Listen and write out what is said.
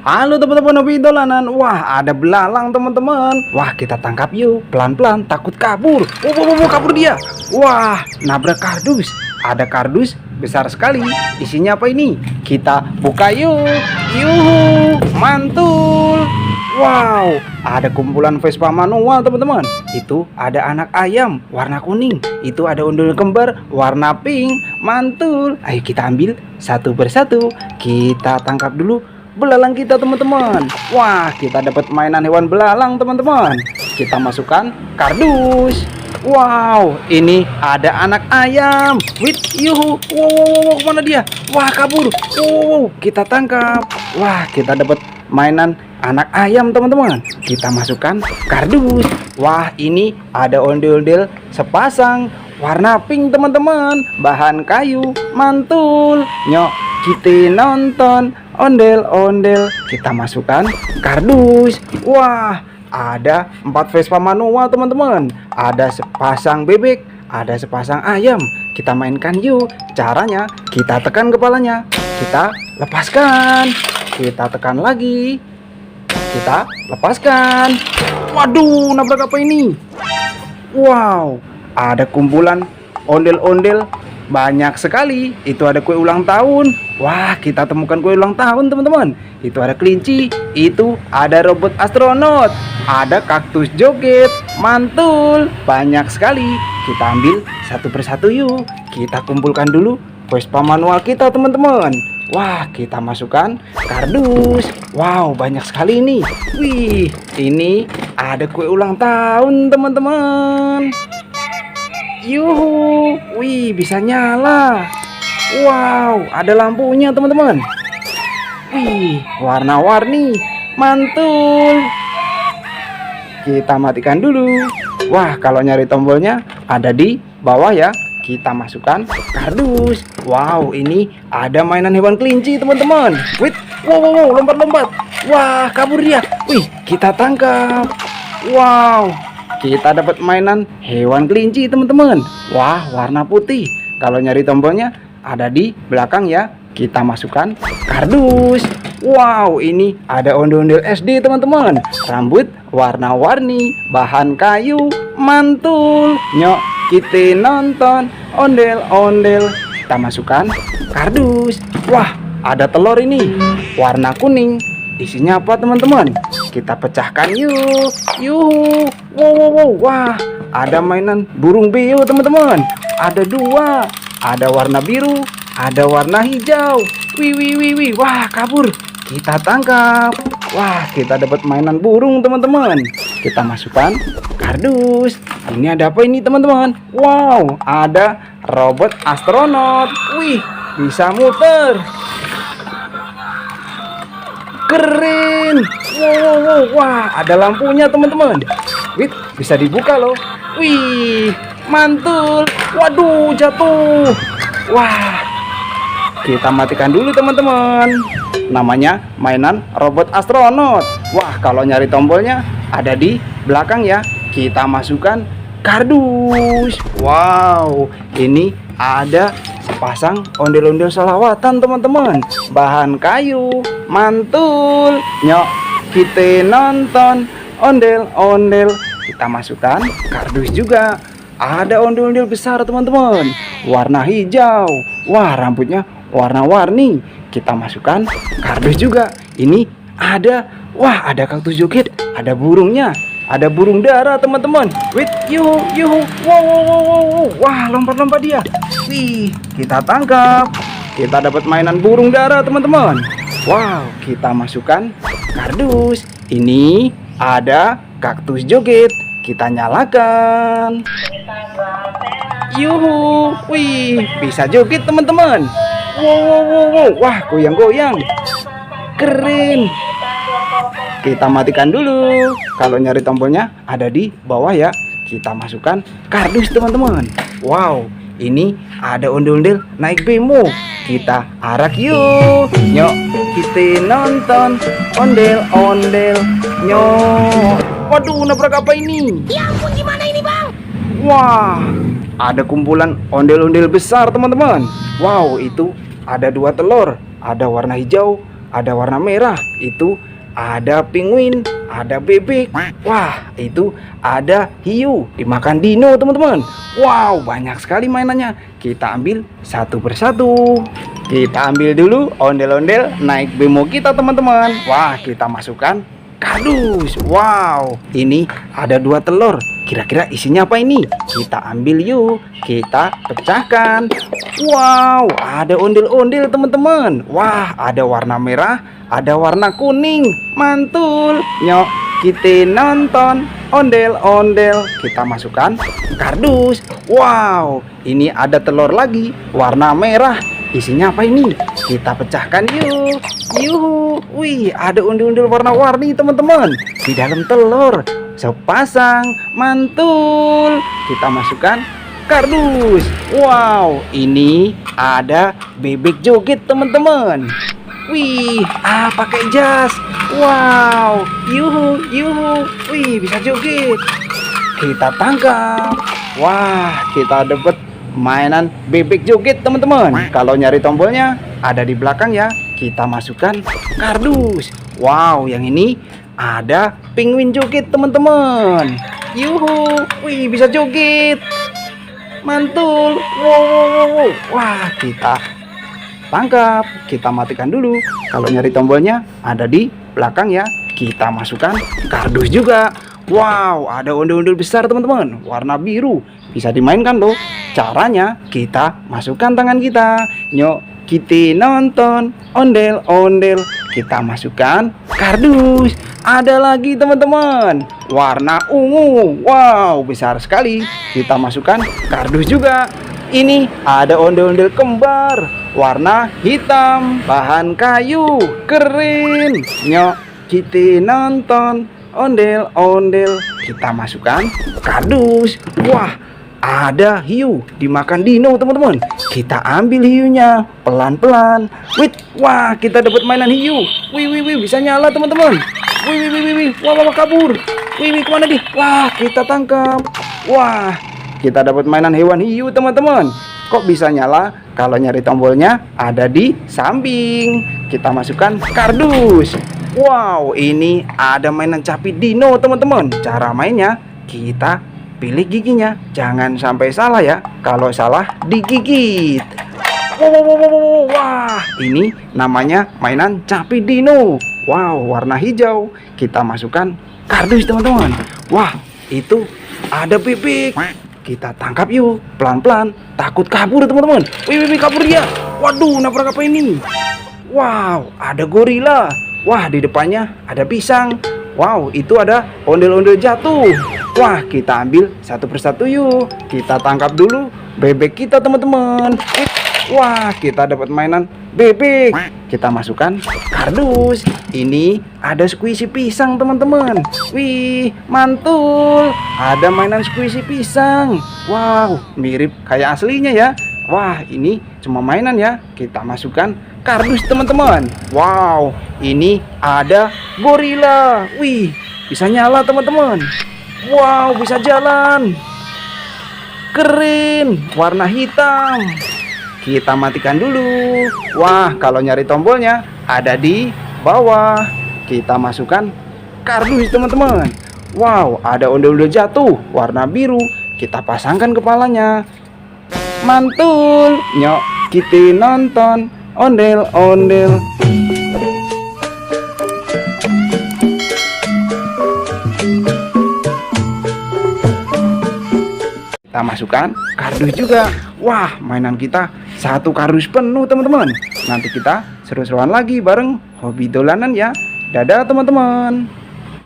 Halo teman-teman hobi dolanan. Wah, ada belalang teman-teman. Wah, kita tangkap yuk. Pelan-pelan, takut kabur. Kabur dia. Wah, nabrak kardus. Ada kardus besar sekali. Isinya apa ini? Kita buka yuk. Yuhu, mantul. Wow, ada kumpulan Vespa manual teman-teman. Itu ada anak ayam warna kuning. Itu ada undul kembar warna pink. Mantul. Ayo kita ambil satu persatu. Kita tangkap dulu belalang kita teman-teman. Wah, kita dapat mainan hewan belalang teman-teman. Kita masukkan kardus. Wow, ini ada anak ayam. Wait, yuhu. Wow, mana dia? Wah, kabur. Wow, kita tangkap. Wah, kita dapat mainan anak ayam teman-teman. Kita masukkan kardus. Wah, ini ada ondel-ondel sepasang warna pink teman-teman. Bahan kayu. Mantul. Nyok, kita nonton ondel-ondel. Kita masukkan kardus. Wah, ada 4 Vespa manual teman-teman. Ada sepasang bebek, ada sepasang ayam. Kita mainkan yuk. Caranya kita tekan kepalanya, kita lepaskan, kita tekan lagi, kita lepaskan. Waduh, nabrak apa ini? Wow, ada kumpulan ondel-ondel banyak sekali. Itu ada kue ulang tahun. Wah, kita temukan kue ulang tahun teman-teman. Itu ada kelinci. Itu ada robot astronot. Ada kaktus joget. Mantul, banyak sekali. Kita ambil satu persatu yuk. Kita kumpulkan dulu Vespa manual kita teman-teman. Wah, kita masukkan kardus. Wow, banyak sekali ini. Wih, ini ada kue ulang tahun teman-teman. Yuhu, wih, bisa nyala. Wow, ada lampunya teman-teman. Wih, warna-warni. Mantul. Kita matikan dulu. Wah, kalau nyari tombolnya ada di bawah ya. Kita masukkan kardus. Wow, ini ada mainan hewan kelinci teman-teman. Wait, wow, lompat-lompat. Wah, kabur dia. Wih, kita tangkap. Wow, kita dapat mainan hewan kelinci teman-teman. Wah, warna putih. Kalau nyari tombolnya ada di belakang ya. Kita masukkan kardus. Wow, ini ada ondel-ondel SD teman-teman. Rambut warna-warni, bahan kayu. Mantul. Nyok, kita nonton ondel-ondel. Kita masukkan kardus. Wah, ada telur ini warna kuning. Isinya apa teman-teman? Kita pecahkan yuk. Yuhu. Wow. Wah, ada mainan burung beo teman-teman. Ada 2. Ada warna biru, ada warna hijau. Wih. Wah, kabur. Kita tangkap. Wah, kita dapat mainan burung teman-teman. Kita masukkan kardus. Ini ada apa ini teman-teman? Wow, ada robot astronot. Wih, bisa muter. Keren. Wow. Wah, ada lampunya teman-teman. Wih, bisa dibuka loh. Wih, mantul. Waduh, jatuh. Wah, kita matikan dulu teman-teman. Namanya mainan robot astronot. Wah, kalau nyari tombolnya ada di belakang ya. Kita masukkan kardus. Wow, ini ada sepasang ondel-ondel selawatan teman-teman. Bahan kayu. Mantul. Nyok, kita nonton ondel-ondel. Kita masukkan kardus juga. Ada ondel-ondel besar teman-teman, warna hijau. Wah, rambutnya warna-warni. Kita masukkan kardus juga. Ini ada, wah, ada kaktus joget. Ada burungnya. Ada burung dara teman-teman. Wait, yuhu. Wow. Wah, lompat-lompat dia. Wih, kita tangkap. Kita dapat mainan burung dara teman-teman. Wow, kita masukkan kardus. Ini ada kaktus joget. Kita nyalakan. Yuhu. Wih, bisa joget teman-teman. Wow. Wah, goyang-goyang. Keren. Kita matikan dulu. Kalau nyari tombolnya ada di bawah ya. Kita masukkan kardus teman-teman. Wow, ini ada ondel-ondel naik bemo. Kita arak yuk. Nyok, kita nonton ondel-ondel. Nyok. Waduh, nabrak apa ini? Ya ampun, gimana ini bang? Wah, ada kumpulan ondel-ondel besar teman-teman. Wow, itu ada 2 telur. Ada warna hijau, ada warna merah, itu ada penguin, ada bebek. Wah, itu ada hiu, dimakan dino teman-teman. Wow, banyak sekali mainannya. Kita ambil satu persatu. Kita ambil dulu ondel-ondel naik bemo kita teman-teman. Wah, kita masukkan kardus. Wow, ini ada 2 telur. Kira-kira isinya apa ini? Kita ambil yuk, kita pecahkan. Wow, ada ondel-ondel teman-teman. Wah, ada warna merah, ada warna kuning. Mantul. Nyok, kita nonton ondel-ondel. Kita masukkan kardus. Wow, ini ada telur lagi warna merah. Isinya apa ini? Kita pecahkan yuk. Yuhu. Wih, ada ondel-ondel warna-warni teman-teman di dalam telur. Sepasang. Mantul. Kita masukkan kardus. Wow, ini ada bebek joget teman-teman. Wih, pakai jas. Wow, yuhu, yuhu. Wih, bisa joget. Kita tangkap. Wah, kita dapat mainan bebek joget teman-teman. Kalau nyari tombolnya ada di belakang ya. Kita masukkan kardus. Wow, yang ini ada penguin joget teman-teman. Yuhu, wih, bisa joget. Mantul. Wow. Wah, kita tangkap. Kita matikan dulu. Kalau nyari tombolnya ada di belakang ya. Kita masukkan kardus juga. Wow, ada ondel-ondel besar teman-teman, warna biru. Bisa dimainkan loh. Caranya kita masukkan tangan kita. Nyok, kita nonton ondel-ondel. Kita masukkan kardus. Ada lagi teman-teman, warna ungu. Wow, besar sekali. Kita masukkan kardus juga. Ini ada ondel-ondel kembar, warna hitam, bahan kayu, keren. Nyok, kita nonton ondel-ondel. Kita masukkan kardus. Wah, ada hiu dimakan dino teman-teman. Kita ambil hiunya pelan-pelan. Wah, kita dapat mainan hiu. Wih, bisa nyala teman-teman. Wih. Wah, kabur. Wih, kemana dia? Wah, kita tangkap. Wah, kita dapat mainan hewan hiu teman-teman. Kok bisa nyala? Kalau nyari tombolnya ada di samping. Kita masukkan kardus. Wow, ini ada mainan capi dino teman-teman. Cara mainnya, kita pilih giginya. Jangan sampai salah ya. Kalau salah digigit. Wah, ini namanya mainan capi dino. Wow, warna hijau. Kita masukkan kardus teman-teman. Wah, itu ada bebek. Kita tangkap yuk, pelan-pelan. Takut kabur teman-teman. Wih, kabur dia. Waduh, nabrak apa ini? Wow, ada gorila. Wah, di depannya ada pisang. Wow, itu ada ondel-ondel jatuh. Wah, kita ambil satu persatu yuk. Kita tangkap dulu bebek kita teman-teman. Wah, kita dapat mainan bebek. Kita masukkan kardus. Ini ada squishy pisang teman-teman. Wih, mantul. Ada mainan squishy pisang. Wow, mirip kayak aslinya ya. Wah, ini cuma mainan ya. Kita masukkan kardus teman-teman. Wow, ini ada gorila. Wih, bisa nyala teman-teman. Wow, bisa jalan. Keren, warna hitam. Kita matikan dulu. Wah, kalau nyari tombolnya ada di bawah. Kita masukkan kardus teman-teman. Wow, ada ondel-ondel jatuh warna biru. Kita pasangkan kepalanya. Mantul. Nyok, kita nonton ondel-ondel. Kita masukkan kardus juga. Wah, mainan kita satu kardus penuh teman-teman. Nanti kita seru-seruan lagi bareng hobi dolanan ya. Dadah teman-teman.